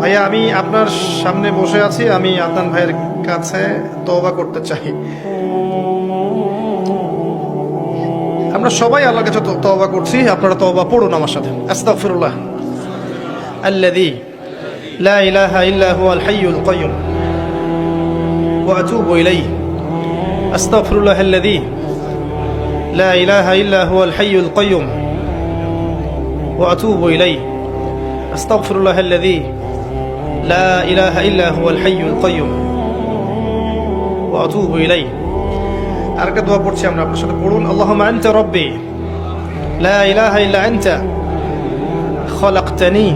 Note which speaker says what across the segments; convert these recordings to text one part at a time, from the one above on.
Speaker 1: ভাইয়া আমি আপনার সামনে বসে আছি, আমি আদনান ভাইয়ের কাছে তওবা করতে চাই। আমরা সবাই আল্লাহর কাছে তওবা করছি, আপনারা তওবা পড়ুন আমার সাথে। আস্তাগফিরুল্লাহ আল্লাযী লা ইলাহা ইল্লা হুয়াল হাইয়ুল কাইয়্যুম ওয়া আতুবু ইলাইহি। আস্তাগফিরুল্লাহ আল্লাযী লা ইলাহা ইল্লা হুয়াল হাইয়ুল কাইয়্যুম ওয়া আতুবু ইলাইহি। আস্তাগফিরুল্লাহ আল্লাযী লা ইলাহা ইল্লা হুয়াল হাইয়ুল কাইয়্যুম ওয়া আতুবু ইলাইহি। আরেকটা দোয়া পড়ছি আমরা, আপনার সাথে পড়ুন। আল্লাহুম্মা আনতা রাব্বি লা ইলাহা ইল্লা আনতা খালাকতানি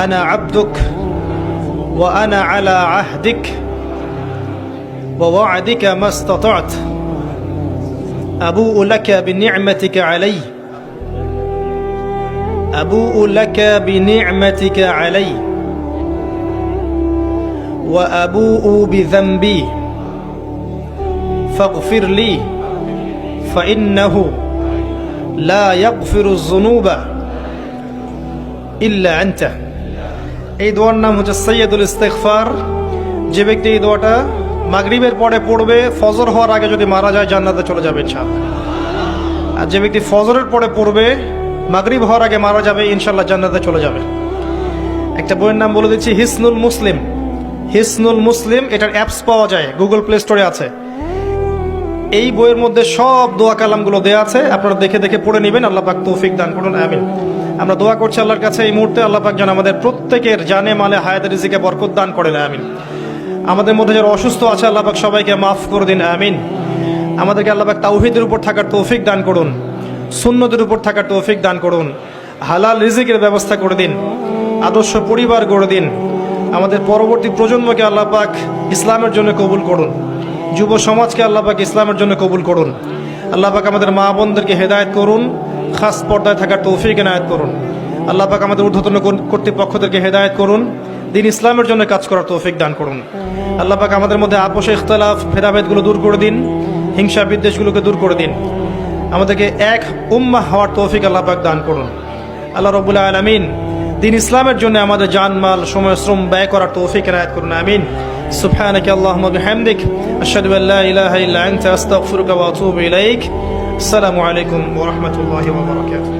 Speaker 1: আনা আবদুক ওয়া আনা আলা আহদিক ওয়া ওয়া'দিকা মাস্তাতা'ত আবুউ লাকা বিনি'মাতিকা আলাইহি আবুউ লাকা বিনি'মাতিকা আলাইহি ওয়া আবুউ বিযামবি ফাগফির লি ফাইন্নাহু লা ইয়াগফিরুয যুনুবা ইল্লা আনতা। এই দোয়ার নাম হচ্ছে সাইয়্যিদুল ইস্তিগফার। যে ব্যক্তি এই দোয়াটা মাগরিবের পরে পড়বে, ফজর হওয়ার আগে যদি মারা যায় জান্নাতে চলে যাবে ইনশাআল্লাহ। আর যে ব্যক্তি ফজরের পরে পড়বে, মাগরিব হওয়ার আগে মারা যাবে, ইনশাআল্লাহ জান্নাতে চলে যাবে। একটা বইয়ের নাম বলে দিচ্ছি, হিসনুল মুসলিম। হিসনুল মুসলিম, এটার অ্যাপস পাওয়া যায়, গুগল প্লে স্টোরে আছে। এই বইয়ের মধ্যে সব দোয়া কালামগুলো দেয়া আছে, আপনারা দেখে দেখে পড়ে নেবেন। আল্লাহ পাক তৌফিক দান করুন, আমিন। আমরা দোয়া করছি আল্লাহর কাছে এই মুহূর্তে, আল্লাহ পাক যেন আমাদের প্রত্যেকের জানে মালে হায়াতে রিজিকে বরকত দান করেন, আমিন। আমাদের মধ্যে যারা অসুস্থ আছে আল্লাহ পাক সবাইকে মাফ করে দিন, আমিন। আমাদেরকে আল্লাহ পাক তাওহীদের উপর থাকার তৌফিক দান করুন, সুন্নতের উপর থাকার তৌফিক দান করুন, হালাল রিজিকের ব্যবস্থা করে দিন, আদর্শ পরিবার গড়ে দিন। আমাদের পরবর্তী প্রজন্মকে আল্লাহ পাক ইসলামের জন্য কবুল করুন, যুব সমাজকে আল্লাহ পাক ইসলামের জন্য কবুল করুন। আল্লাহ পাক আমাদের মা বোনদেরকে হেদায়েত করুন, খাস পর্দায় থাকার তৌফিক এনায়েত করুন। আল্লাহ পাক আমাদের ঊর্ধ্বতন কর্তৃপক্ষদেরকে হেদায়েত করুন, দিন ইসলামের জন্য কাজ করার তৌফিক দান করুন। আল্লাহ পাক আমাদের মধ্যে আপোষ ইখতিলাফ ভেদাভেদগুলো দূর করে দিন, হিংসা বিদ্বেষগুলোকে দূর করে দিন। আমাদেরকে এক উম্মাহ হওয়ার তৌফিক আল্লাহ পাক দান করুন। আল্লাহ রাব্বুল আলামিন দিন ইসলামের জন্য আমাদের জানমাল সময় শ্রম ব্যয় করার তৌফিক এনায়েত করুন, আমিন। সুবহানাকা আল্লাহুম্মা বিহামদিক আশহাদু আল্লা ইলাহা ইল্লা আনতা আস্তাগফিরুকা ওয়া আতুবু ইলাইক। আসসালামু আলাইকুম ওয়া রাহমাতুল্লাহি ওয়া বারাকাতুহু।